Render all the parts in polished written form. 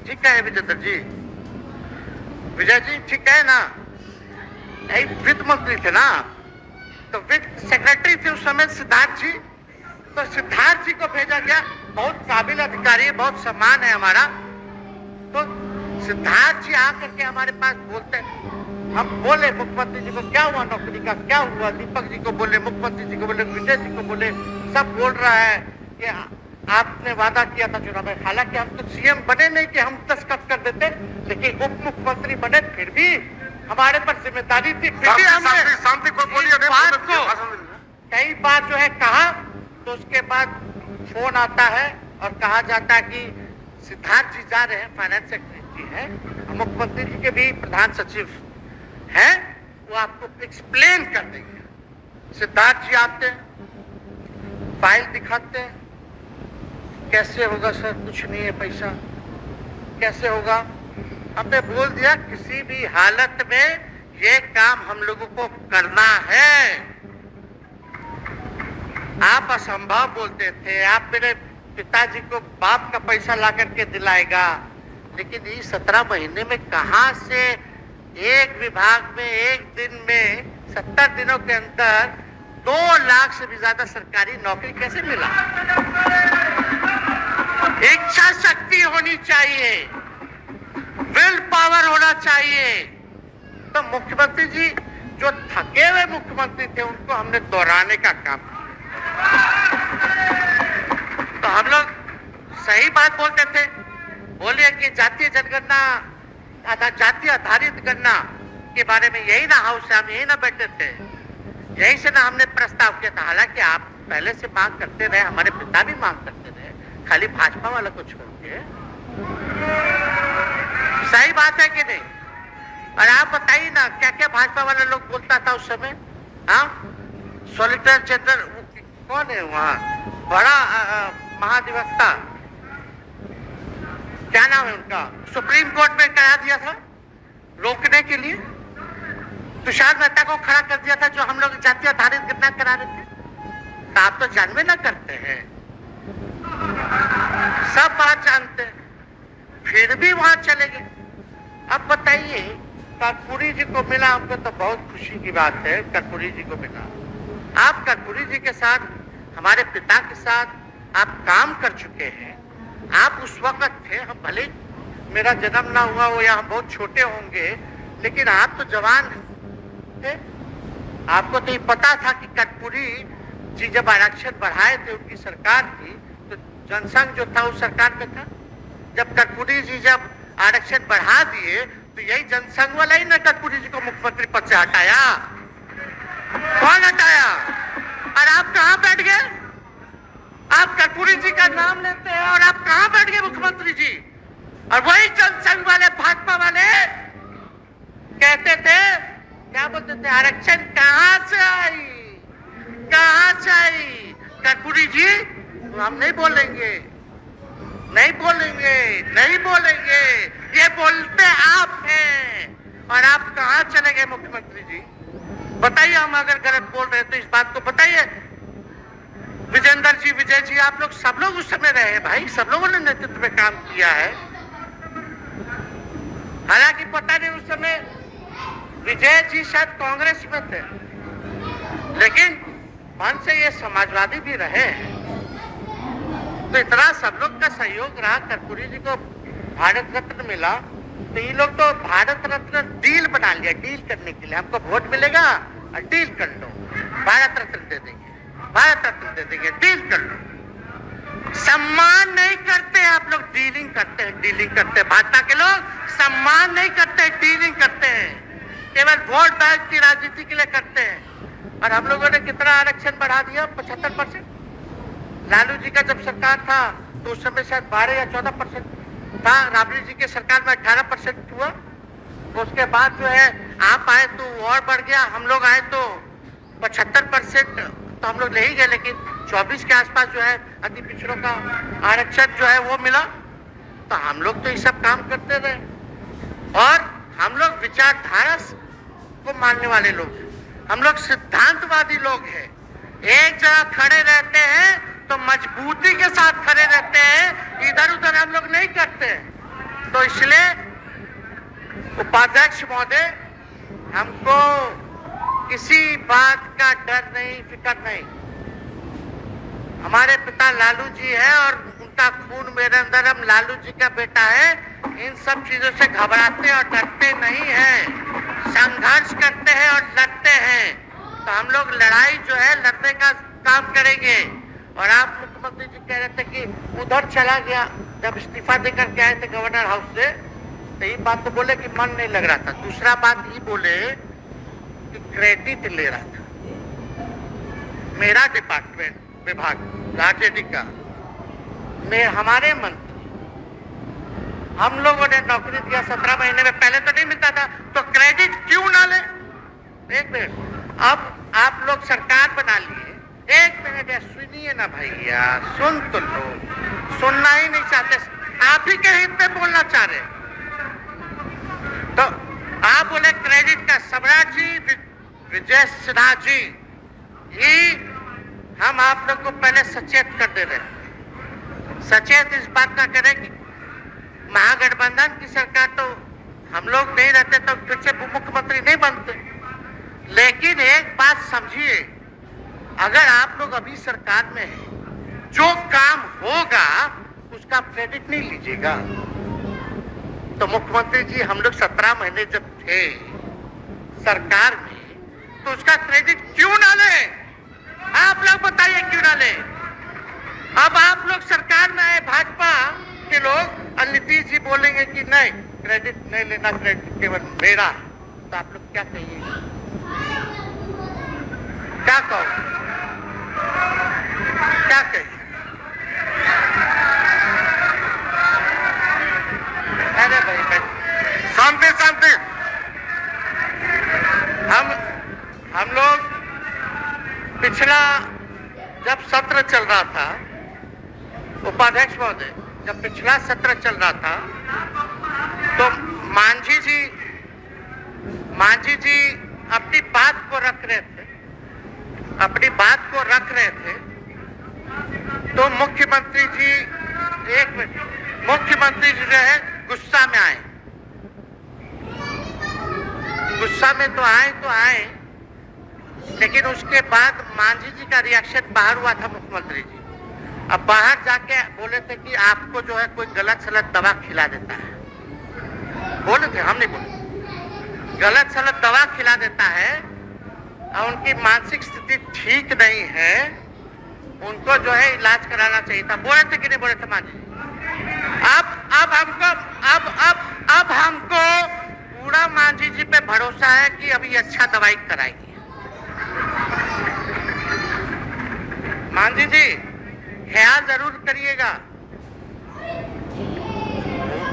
ठीक है विजेंद्र जी, विजय जी ठीक है ना? वित्त मंत्री थे ना, तो वित्त सेक्रेटरी थे उस समय सिद्धार्थ जी, तो सिद्धार्थ जी को भेजा गया। बहुत काबिल अधिकारी है, बहुत सम्मान है हमारा। तो सिद्धार्थ जी आकर के हमारे पास बोलते हैं, हम बोले मुख्यमंत्री जी को क्या हुआ नौकरी का, क्या हुआ? दीपक जी को बोले, मुख्यमंत्री जी को बोले, विजय जी को बोले, सब बोल रहा है कि आपने वादा किया था चुनाव में। हालांकि हम तो सीएम बने नहीं कि हम दस्तखत कर देते, लेकिन उप मुख्यमंत्री बने, फिर भी हमारे पर जिम्मेदारी थी। फिर भी हमने शांति को कई बार जो है कहा, तो उसके बाद फोन आता है और कहा जाता है कि सिद्धार्थ जी जा रहे हैं, फाइनेंस सेक्रेटरी है, मुख्यमंत्री जी के भी प्रधान सचिव हैं, वो आपको एक्सप्लेन कर देंगे। सिद्धार्थ जी आते हैं, फाइल दिखाते हैं, कैसे होगा सर? कुछ नहीं है पैसा, कैसे होगा? हमने बोल दिया किसी भी हालत में ये काम हम लोगों को करना है। आप असंभव बोलते थे, आप मेरे पिताजी को बाप का पैसा ला करके दिलाएगा, लेकिन ये 17 महीने में कहां से एक विभाग में एक दिन में 70 दिनों के अंदर 2 लाख से भी ज्यादा सरकारी नौकरी कैसे मिला? इच्छा शक्ति होनी चाहिए, विल पावर होना चाहिए। तो मुख्यमंत्री जी जो थके हुए मुख्यमंत्री थे, उनको हमने दोहराने का काम किया। तो हम लोग सही बात बोलते थे, बोलिए कि जातीय जनगणना, जातीय आधारित गणना के बारे में यही ना हाउस से हम यही ना बैठे थे, यही से ना हमने प्रस्ताव किया था। हालांकि आप पहले से मांग करते रहे, हमारे पिता भी मांग करते रहे, खाली भाजपा वाला कुछ करके। सही बात है कि नहीं? और आप बताइए ना क्या क्या भाजपा वाले लोग बोलता था उस समय। हाँ, सॉलिसिटर जनरल कौन है वहाँ, बड़ा महाधिवक्ता, क्या नाम है उनका, सुप्रीम कोर्ट में करा दिया था रोकने के लिए, तुषार मेहता को खड़ा कर दिया था, जो हम लोग जातीय आधारित गणना करा रहे थे। तो आप तो जानवे ना करते हैं, सब बात जानते हैं, फिर भी वहां चले गए। अब बताइए, कर्पूरी जी को मिला, हमको तो बहुत खुशी की बात है, कर्पूरी जी को मिला। आप कर्पूरी जी के साथ, हमारे पिता के साथ आप काम कर चुके हैं। आप उस वक्त थे, हम भले मेरा जन्म ना हुआ हो या हम बहुत छोटे होंगे, लेकिन आप तो जवान थे। आपको तो ये पता था कि कर्पूरी जी जब आरक्षण बढ़ाए थे, उनकी सरकार थी, तो जनसंघ जो था उस सरकार में था। जब कर्पूरी जी जब आरक्षण बढ़ा दिए, तो यही जनसंघ वाला ही ना कर्पूरी जी को मुख्यमंत्री पद से हटाया। कौन हटाया? और आप कहां बैठ गए? आप कर्पूरी जी का नाम लेते हैं और आप कहां बैठ गए मुख्यमंत्री जी? और वही जनसंघ वाले, भाजपा वाले कहते थे, क्या बोलते थे, आरक्षण कहां से आई, कहां से आई? कर्पूरी जी, हम नहीं बोलेंगे, नहीं बोलेंगे, नहीं बोलेंगे, ये बोलते आप हैं। और आप कहां चले गए मुख्यमंत्री जी? बताइए, हम अगर गलत बोल रहे तो इस बात को बताइए। विजेंद्र जी, विजय जी, आप लोग सब लोग उस समय रहे भाई, सब लोगों ने नेतृत्व में काम किया है। हालांकि पता नहीं उस समय विजय जी शायद कांग्रेस में थे, लेकिन मन से ये समाजवादी भी रहे हैं। तो इतना सब लोग का सहयोग रहा, कर्पूरी जी को भारत रत्न मिला, तो ये लोग तो भारत रत्न डील बना लिया, डील करने के लिए। हमको वोट मिलेगा और डील कर लो, भारत रत्न दे देंगे, भारत रत्न दे देंगे, डील कर लो। सम्मान नहीं करते आप लोग, डीलिंग करते हैं, डीलिंग करते हैं। भाजपा के लोग सम्मान नहीं करते, डीलिंग करते हैं, केवल वोट बैंक की राजनीति के लिए करते हैं। और हम लोगों ने कितना आरक्षण बढ़ा दिया? 75%। लालू जी का जब सरकार था तो उस समय शायद 12 या 14% था, राबड़ी जी के सरकार में 18% हुआ। तो उसके बाद जो है आप आए तो और बढ़ गया, हम लोग आए तो 75% तो हम लोग ले ही गए, लेकिन 24 के आसपास जो है अति पिछड़ों का आरक्षण जो है वो मिला। तो हम लोग तो ये सब काम करते रहे और हम लोग विचारधारा को मानने वाले लोग हैं, हम लोग सिद्धांतवादी लोग हैं। एक जगह खड़े रहते हैं तो मजबूती के साथ खड़े रहते हैं, इधर उधर हम लोग नहीं करते हैं। तो इसलिए उपाध्यक्ष महोदय, हमको किसी बात का डर नहीं, फिक्र नहीं। हमारे पिता लालू जी है और उनका खून मेरे अंदर, हम लालू जी का बेटा है। इन सब चीजों से घबराते और डरते नहीं हैं, संघर्ष करते हैं और लड़ते हैं। तो हम लोग लड़ाई जो है लड़ने का काम करेंगे। और आप मुख्यमंत्री जी कह रहे थे कि उधर चला गया, जब इस्तीफा देकर के आए थे गवर्नर हाउस से, तो ये बात तो बोले कि मन नहीं लग रहा था। दूसरा बात ये बोले कि क्रेडिट ले रहा था। मेरा डिपार्टमेंट विभाग आरजेडी का में हमारे मंत्री, हम लोगों ने नौकरी दिया 17 महीने में, पहले तो नहीं मिलता था, तो क्रेडिट क्यों ना ले? एक मिनट, अब आप लोग सरकार बना लिए, एक मिनट सुनिए ना भैया, सुन तो लो, सुनना ही नहीं चाहते, आप ही के हित में बोलना चाह रहे। तो आप बोले क्रेडिट का, सम्राट जी, विजय सिन्हा जी, ये हम आप लोग को पहले सचेत कर दे रहे, सचेत इस बात का करें कि महागठबंधन की सरकार तो हम लोग नहीं रहते तो फिर से मुख्यमंत्री नहीं बनते। लेकिन एक बात समझिए, अगर आप लोग अभी सरकार में हैं, जो काम होगा उसका क्रेडिट नहीं लीजिएगा। तो मुख्यमंत्री जी, हम लोग 17 महीने जब थे सरकार में, तो उसका क्रेडिट क्यों ना ले? आप लोग बताइए क्यों ना ले? अब आप लोग सरकार में आए, भाजपा के लोग, और नीतीश जी बोलेंगे कि नहीं क्रेडिट नहीं लेना, क्रेडिट केवल मेरा, तो आप लोग क्या कहिए? क्या कहो? क्या कहिए? अरे भाई, शांति शांति। हम लोग पिछला जब सत्र चल रहा था, उपाध्यक्ष महोदय, जब पिछला सत्र चल रहा था, तो मांझी जी अपनी बात को रख रहे थे, तो मुख्यमंत्री जी, एक मिनट, मुख्यमंत्री जी जो है गुस्सा में आए, गुस्सा में तो आए, लेकिन उसके बाद मांझी जी का रिएक्शन बाहर हुआ था मुख्यमंत्री जी। अब बाहर जाके बोले थे कि आपको जो है कोई गलत सलत दवा खिला देता है, बोले थे, हम नहीं बोले, गलत सलत दवा खिला देता है और उनकी मानसिक स्थिति ठीक नहीं है, उनको जो है इलाज कराना चाहिए था। बोले थे कि नहीं बोले थे मांझी? अब हमको पूरा मांझी जी पे भरोसा है कि अभी अच्छा दवाई कराएगी। मांझी जी, ख्याल जरूर करिएगा,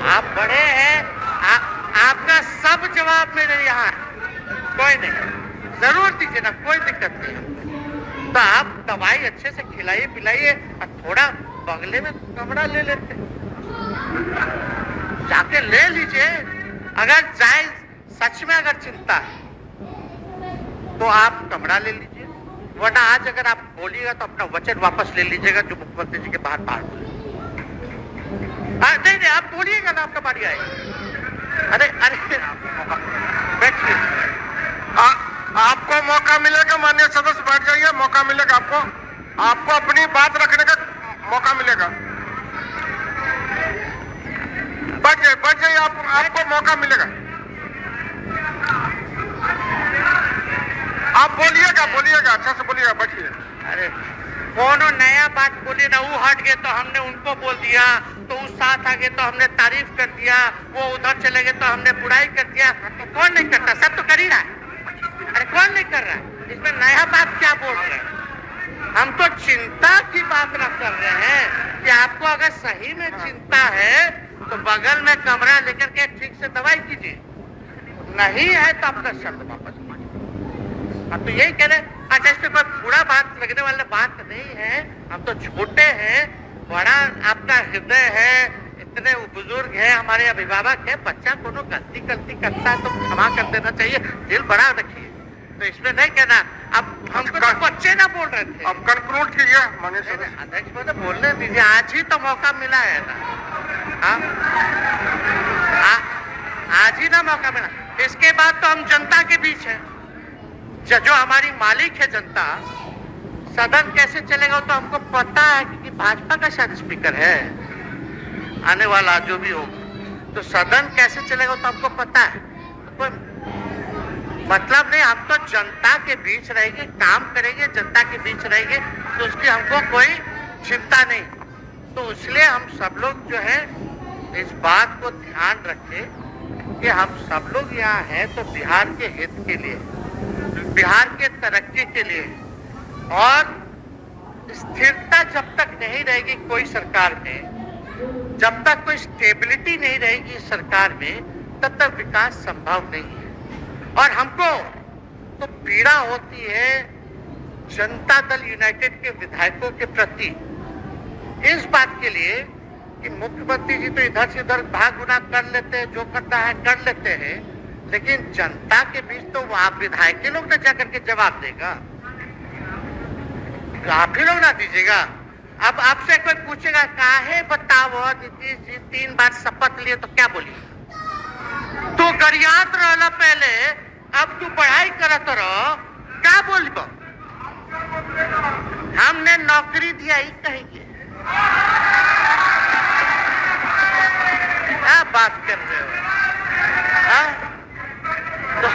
आप बड़े हैं, आपका सब जवाब मेरे यहाँ है, कोई नहीं, जरूर दीजिए ना, कोई दिक्कत नहीं। तो आप दवाई अच्छे से खिलाइए पिलाइए, और थोड़ा बगले में कमरा ले लेते, जाके ले लीजिए। अगर जाए सच में अगर चिंता है तो आप कमरा ले लीजिए, वरना आज अगर आप बोलिएगा तो अपना वचन वापस ले लीजिएगा जो मुख्यमंत्री जी के बाहर बोले। नहीं, आप बोलिएगा ना, आपका बारी आएगा। अरे बैठिए, आपको मौका मिलेगा, माननीय सदस्य बैठ जाइए, मौका मिलेगा आपको अपनी बात रखने का मौका मिलेगा। बैठ जाइए, आपको मौका मिलेगा। आप बोलिएगा, अच्छा से बोलिएगा, बैठिए। अरे कोनो नया बात बोलिए ना, वो हट गए तो हमने उनको बोल दिया, तो उस साथ आ गए तो हमने तारीफ कर दिया, वो उधर चले गए तो हमने बुराई कर दिया। तो कौन नहीं करता? सब तो कर ही रहा है। अरे कौन नहीं कर रहा है? इसमें नया बात क्या बोल रहे हैं? हम तो चिंता की बात न कर रहे हैं कि आपको अगर सही में चिंता है तो बगल में कमरा लेकर के ठीक से दवाई कीजिए, नहीं है तो अपना शब्द वापस लीजिए। अब तो यही कह रहे, अच्छा इस पर बुरा बात लगने वाला बात नहीं है, हम तो छोटे हैं, बड़ा आपका हृदय है, इतने बुजुर्ग हैं, हमारे अभिभावक है, बच्चा कोनो गलती करता है तो क्षमा कर देना चाहिए, दिल बड़ा रखिए। तो इसमें नहीं कहना, अब हमको तो बच्चे ना बोल रहे थे। अब कंक्लूड कीजिए माननीय सदस्य। अध्यक्ष महोदय बोलने दीजिए, आज ही तो मौका मिला है ना। हाँ मौका मिला। इसके बाद तो हम जनता के बीच है, जो हमारी मालिक है जनता। सदन कैसे चलेगा तो हमको पता है, क्योंकि भाजपा का शायद स्पीकर है आने वाला जो भी हो, तो सदन कैसे चलेगा तो हमको पता है। तो कोई मतलब नहीं, हम तो जनता के बीच रहेंगे, काम करेंगे, जनता के बीच रहेंगे, तो उसकी हमको कोई चिंता नहीं। तो इसलिए हम सब लोग जो है इस बात को ध्यान रखें कि हम सब लोग यहाँ हैं तो बिहार के हित के लिए, बिहार के तरक्की के लिए। और स्थिरता जब तक नहीं रहेगी कोई सरकार में, जब तक कोई स्टेबिलिटी नहीं रहेगी सरकार में, तब तक विकास संभव नहीं है। और हमको तो पीड़ा होती है जनता दल यूनाइटेड के विधायकों के प्रति इस बात के लिए कि मुख्यमंत्री जी तो इधर से उधर भाग गुना कर लेते हैं, जो करना है कर लेते हैं, लेकिन जनता के बीच तो आप विधायक के लोग ना जाकर के जवाब देगा, आप ही लोग ना दीजिएगा। अब आपसे कोई पूछेगा काहे बताओ नीतीश जी 3 बार शपथ लिए, तो क्या बोलिए? तू गरियात रहला पहले, अब तू पढ़ाई करत रहो, क्या बोलबो? हमने नौकरी दिया ही कहेंगे। क्या बात कर रहे हो? तो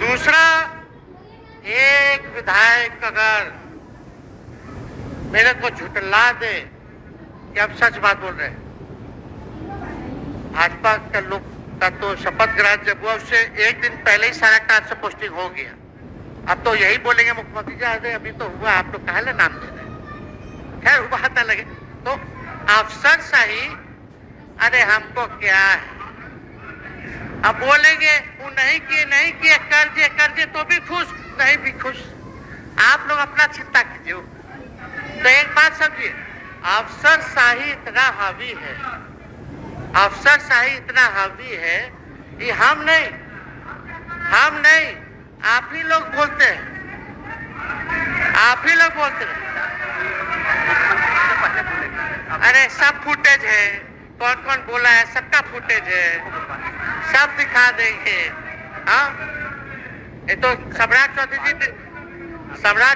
दूसरा एक विधायक अगर मेरे को झुठला दे कि आप सच बात बोल रहे हैं, भाजपा का लोग का तो शपथ ग्रहण जब हुआ उससे एक दिन पहले ही सारा ट्रांसफर पोस्टिंग हो गया। अब तो यही बोलेंगे मुख्यमंत्री जी अरे अभी तो हुआ, आप लोग काहे नाम दे रहे हैं? खैर वो बात ना लगे तो अफसरशाही, अरे हमको क्या है, अब बोलेंगे वो नहीं किए कर दिए तो भी खुश, नहीं भी खुश। आप लोग अपना चिंता कीजिए। तो एक बात समझिए, अफसरशाही इतना हावी है, अफसरशाही इतना हावी है कि हम नहीं आप ही लोग बोलते हैं, आप ही लोग बोलते हैं। अरे सब फुटेज है, कौन कौन बोला है सबका फुटेज है, सब दिखा देंगे। हाँ, ये तो सम्राट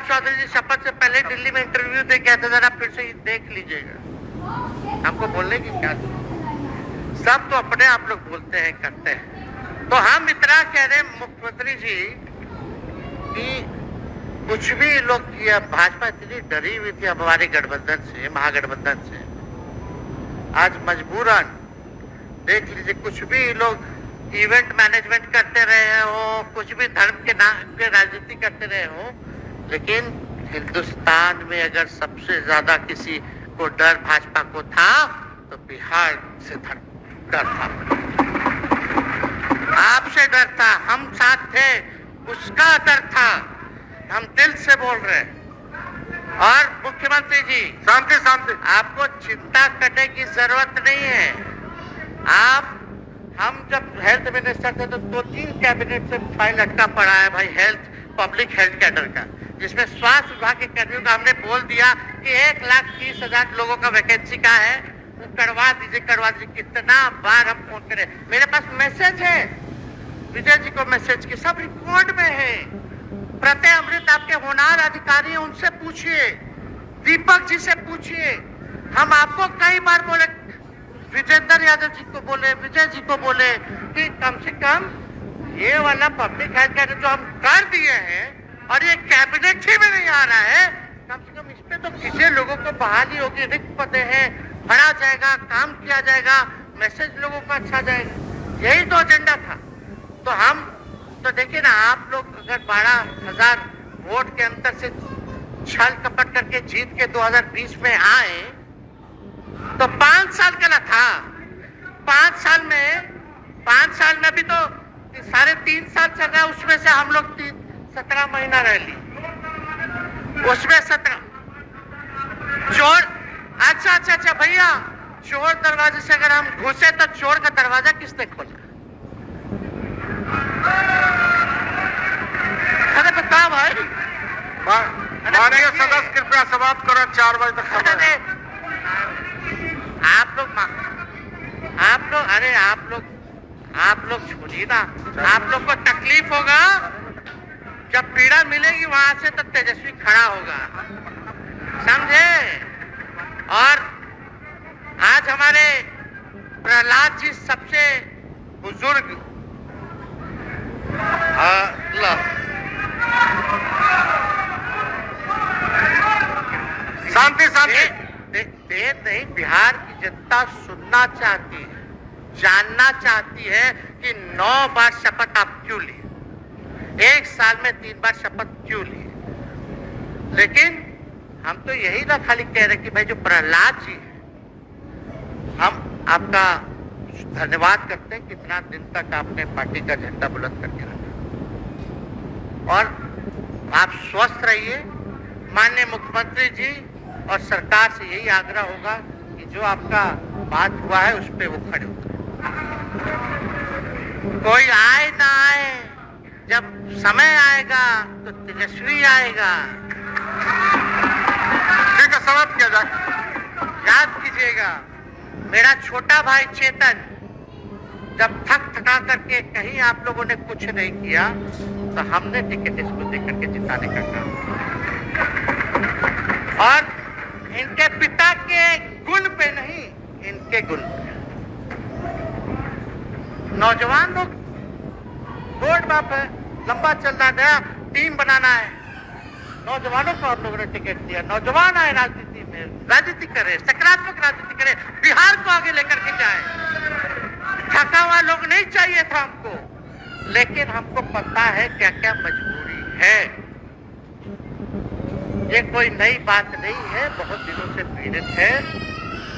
चौधरी जी शपथ से पहले दिल्ली में इंटरव्यू दे के आए थे, जरा फिर से देख लीजिएगा। हमको बोलने की क्या, सब तो अपने आप लोग बोलते हैं करते हैं। तो हम इतना कह रहे मुख्यमंत्री जी कि कुछ भी लोग किया, भाजपा इतनी डरी हुई थी हमारे गठबंधन से, महागठबंधन से, आज मजबूरन देख लीजिए, कुछ भी लोग इवेंट मैनेजमेंट करते रहे हो, कुछ भी धर्म के नाम पे राजनीति करते रहे हो, लेकिन हिंदुस्तान में अगर सबसे ज्यादा किसी को डर भाजपा को था तो बिहार से डर था, आपसे डर था, हम साथ थे, उसका डर था। हम दिल से बोल रहे हैं। और मुख्यमंत्री जी शांति, आपको चिंता करने की जरूरत नहीं है। हम जब हेल्थ मिनिस्टर थे तो 2-3 कैबिनेट से फाइल अटका पड़ा है भाई, हेल्थ पब्लिक हेल्थ कैडर का, जिसमें स्वास्थ्य विभाग के कर्मियों का हमने बोल दिया कि 1,30,000 लोगों का वैकेंसी का है, वो करवा दीजिए। कितना बार हम फोन करें, मेरे पास मैसेज है, विजय जी को मैसेज की, सब रिकॉर्ड में है। प्रत्यय अमृत आपके होनार अधिकारी हैं, उनसे पूछिए, दीपक जी से पूछिए। हम आपको कई बार बोले, विजेंद्र यादव जी को बोले, विजय जी को बोले कि कम से कम ये वाला पब्लिक हेल्थ केयर जो हम कर दिए हैं और ये कैबिनेट ही में नहीं आ रहा है, कम से कम इस पे तो किसी लोगों को बहाली होगी, रिक्त पदे हैं, भरा जाएगा, काम किया जाएगा, मैसेज लोगों को अच्छा जाएगा। यही तो एजेंडा था। तो हम तो देखिए ना, आप लोग अगर 12,000 वोट के अंतर से छल कपट करके जीत के 2020 में आए तो 5 साल का ना था, 5 साल में भी तो 3.5 साल चल रहा है, उसमें से हम लोग 17 महीना रह ली, उसमें 17 चोर। अच्छा भैया, चोर दरवाजे से अगर हम घुसे तो चोर का दरवाजा किसने खोला? अरे बता भाई, माननीय सदस्य कृपया समाप्त करें, 4 बजे तक समय है। आप लोग छोड़िए ना, आप लोग को तकलीफ होगा, जब पीड़ा मिलेगी वहां से तो तेजस्वी खड़ा होगा, समझे। और आज हमारे प्रहलाद जी सबसे बुजुर्ग शांति शांति देर नहीं, बिहार की जनता सुनना चाहती है, जानना चाहती है कि 9 बार शपथ आप क्यों लिए, 1 साल में 3 बार शपथ क्यों लिए। लेकिन हम तो यही ना खाली कह रहे कि भाई जो प्रहलाद जी है, हम आपका धन्यवाद करते हैं, कितना दिन तक आपने पार्टी का झंडा बुलंद करके रखा। और आप स्वस्थ रहिए। माननीय मुख्यमंत्री जी और सरकार से यही आग्रह होगा कि जो आपका बात हुआ है उस पर वो खड़े उतरे। कोई आए ना आए, जब समय आएगा तो तेजस्वी आएगा। ठीक है, समाप्त किया जाए। याद कीजिएगा, मेरा छोटा भाई चेतन जब थका करके कहीं आप लोगों ने कुछ नहीं किया तो हमने टिकट इसको देकर के जिताने का काम किया। और इनके पिता के गुण पे नहीं, इनके गुण पे। नौजवान लोग रोड मैप है, लंबा चलना, नया टीम बनाना है, नौजवानों को आप लोगों ने टिकट दिया। नौजवान आए राजनीति में, राजनीति करे, सकारात्मक राजनीति करे, बिहार को आगे लेकर के जाए। थका हुआ लोग नहीं चाहिए था हमको, लेकिन हमको पता है क्या क्या मजबूरी है। ये कोई नई बात नहीं है, बहुत दिनों से पीड़ित है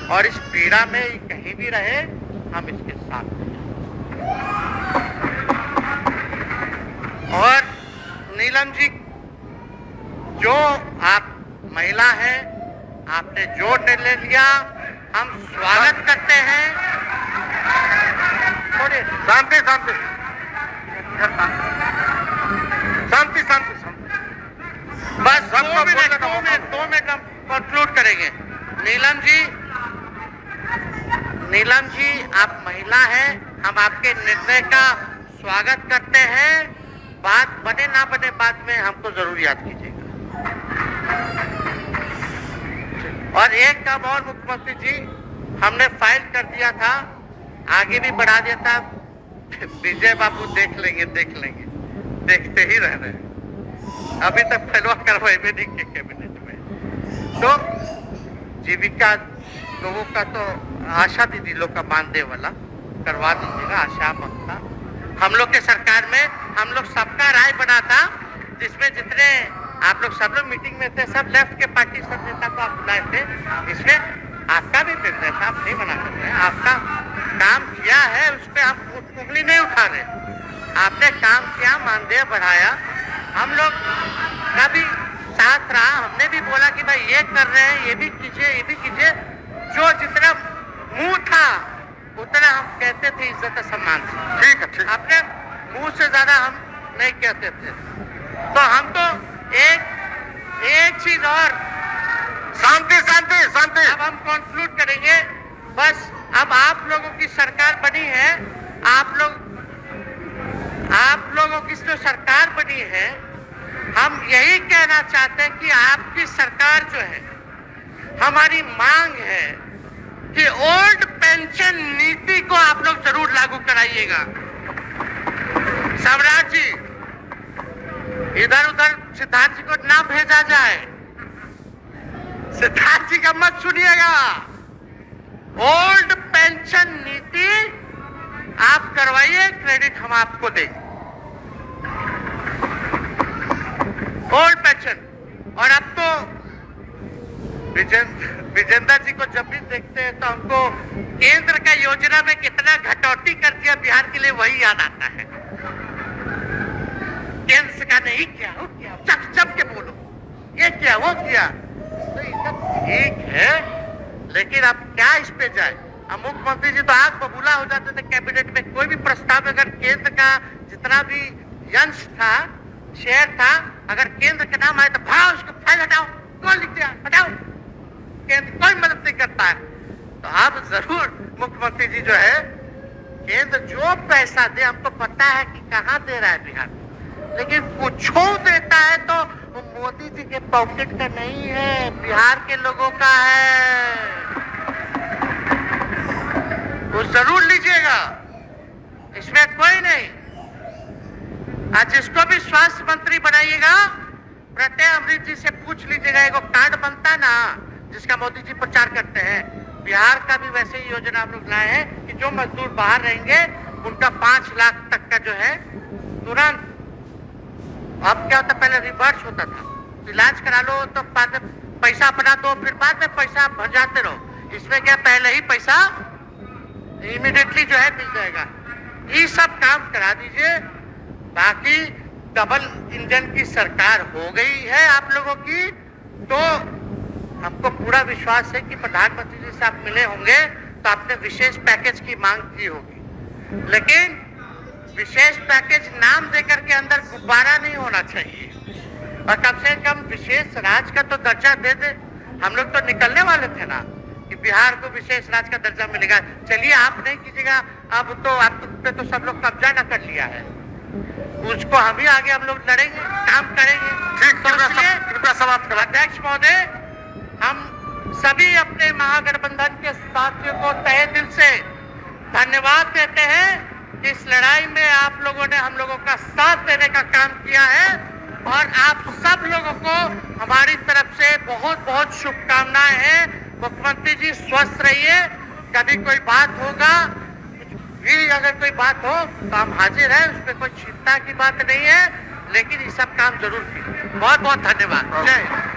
और इस पीड़ा में कहीं भी रहे हम इसके साथ हैं। और नीलम जी, जो आप महिला है, आपने जो निर्णय लिया हम स्वागत करते हैं। थोड़े शांति शांति शांति शांति बस 2 मिनट हम कंक्लूड करेंगे। नीलम जी आप महिला हैं, हम आपके निर्णय का स्वागत करते हैं। बात बने ना बने बाद में हमको जरूर याद कीजिएगा। और एक काम और मुख्यमंत्री जी, हमने फाइल कर दिया था, आगे भी बढ़ा दिया था, विजय बाबू देख लेंगे, देखते ही रह रहे हैं। अभी तक फैलवा करवाए भी नहीं के कैबिनेट में। तो जीविका लोगों का तो आशा दीदी लोग का मानदेय वाला करवा दीजिएगा, आशा ममता। हम लोग के सरकार में हम लोग सबका राय बना था, जिसमें जितने आप लोग सब लोग मीटिंग में थे, सब लेफ्ट के पार्टी सब नेता को आप बुलाए थे। इसमें आपका भी निर्णय था, आप नहीं मना कर रहे हैं, आपका काम किया है, उस पर हम उंगली नहीं उठा रहे। आपने काम किया, मानदेय बढ़ाया, हम लोग का भी साथ रहा। हमने भी बोला कि भाई ये कर रहे हैं, ये भी कीजिए। जो जितना मुंह था उतना हम कहते थे इज्जत सम्मान से। ठीक है। अपने मुंह से ज्यादा हम नहीं कहते थे। तो हम तो एक चीज और, शांति शांति शांति अब हम कंक्लूड करेंगे। बस अब आप लोगों की सरकार बनी है, आप लोगों की जो सरकार बनी है, हम यही कहना चाहते हैं कि आपकी सरकार जो है, हमारी मांग है कि ओल्ड पेंशन नीति को आप लोग जरूर लागू कराइएगा। सम्राट जी, इधर उधर सिद्धार्थ जी को ना भेजा जाए, सिद्धार्थ जी का मत सुनिएगा। ओल्ड पेंशन नीति आप करवाइए, क्रेडिट हम आपको देंगे। Old pension. और अब तो विजेंद्र जी को जब भी देखते हैं तो हमको केंद्र का योजना में कितना घटौती कर दिया बिहार के लिए, वही याद आता है। केंद्र का नहीं किया, वो किया, चप के बोलो, ये किया, वो किया। तो ये सब ठीक है, लेकिन अब क्या इस पे जाए। अब मुख्यमंत्री जी तो आग बबूला हो जाते थे कैबिनेट में, कोई भी प्रस्ताव अगर केंद्र का जितना भी अंश था शेर था, अगर केंद्र का नाम आए तो भाव उसको फाइल हटाओ, कौन लिख दिया, हटाओ, केंद्र कोई मदद नहीं करता है। तो आप जरूर मुख्यमंत्री जी जो है, केंद्र जो पैसा दे, हमको पता है कि कहाँ दे रहा है बिहार, लेकिन कुछ देता है तो वो मोदी जी के पॉकेट का नहीं है, बिहार के लोगों का है, वो जरूर लीजिएगा, इसमें कोई नहीं। आज जिसको भी स्वास्थ्य मंत्री बनाइएगा, प्रत्यय अमृत जी से पूछ लीजिएगा, एगो कार्ड बनता है ना जिसका मोदी जी प्रचार करते हैं, बिहार का भी वैसे ही योजना हम लोग लाए हैं कि जो मजदूर बाहर रहेंगे उनका 5 लाख तक का जो है तुरंत। अब क्या होता, पहले रिवर्स होता था, इलाज करा लो तो बाद में पैसा बना दो, फिर बाद में पैसा भर जाते रहो। इसमें क्या, पहले ही पैसा इमीडिएटली जो है मिल जाएगा। ये सब काम करा दीजिए। बाकी डबल इंजन की सरकार हो गई है आप लोगों की, तो हमको पूरा विश्वास है कि प्रधानमंत्री जी से आप मिले होंगे तो आपने विशेष पैकेज की मांग की होगी, लेकिन विशेष पैकेज नाम देकर के अंदर गुब्बारा नहीं होना चाहिए, और कम से कम विशेष राज्य का तो दर्जा दे दे। हम लोग तो निकलने वाले थे ना कि बिहार को विशेष राज्य का दर्जा मिलेगा। चलिए आप नहीं कीजिएगा, अब तो आप पे तो सब लोग कब्जा न कर लिया है, उसको हम ही आगे हम लोग लड़ेंगे, काम करेंगे। ठीक, कृपया समाप्त करें। अध्यक्ष महोदय, हम सभी अपने महागठबंधन के साथियों को तहे दिल से धन्यवाद देते हैं कि इस लड़ाई में आप लोगों ने हम लोगों का साथ देने का काम किया है, और आप सब लोगों को हमारी तरफ से बहुत बहुत शुभकामनाएं हैं। मुख्यमंत्री जी स्वस्थ रहिए, कभी कोई बात होगा भी, अगर कोई बात हो तो हम हाजिर हैं, उसमें कोई चिंता की बात नहीं है, लेकिन ये सब काम जरूर कीजिए। बहुत बहुत धन्यवाद। जय हिंद।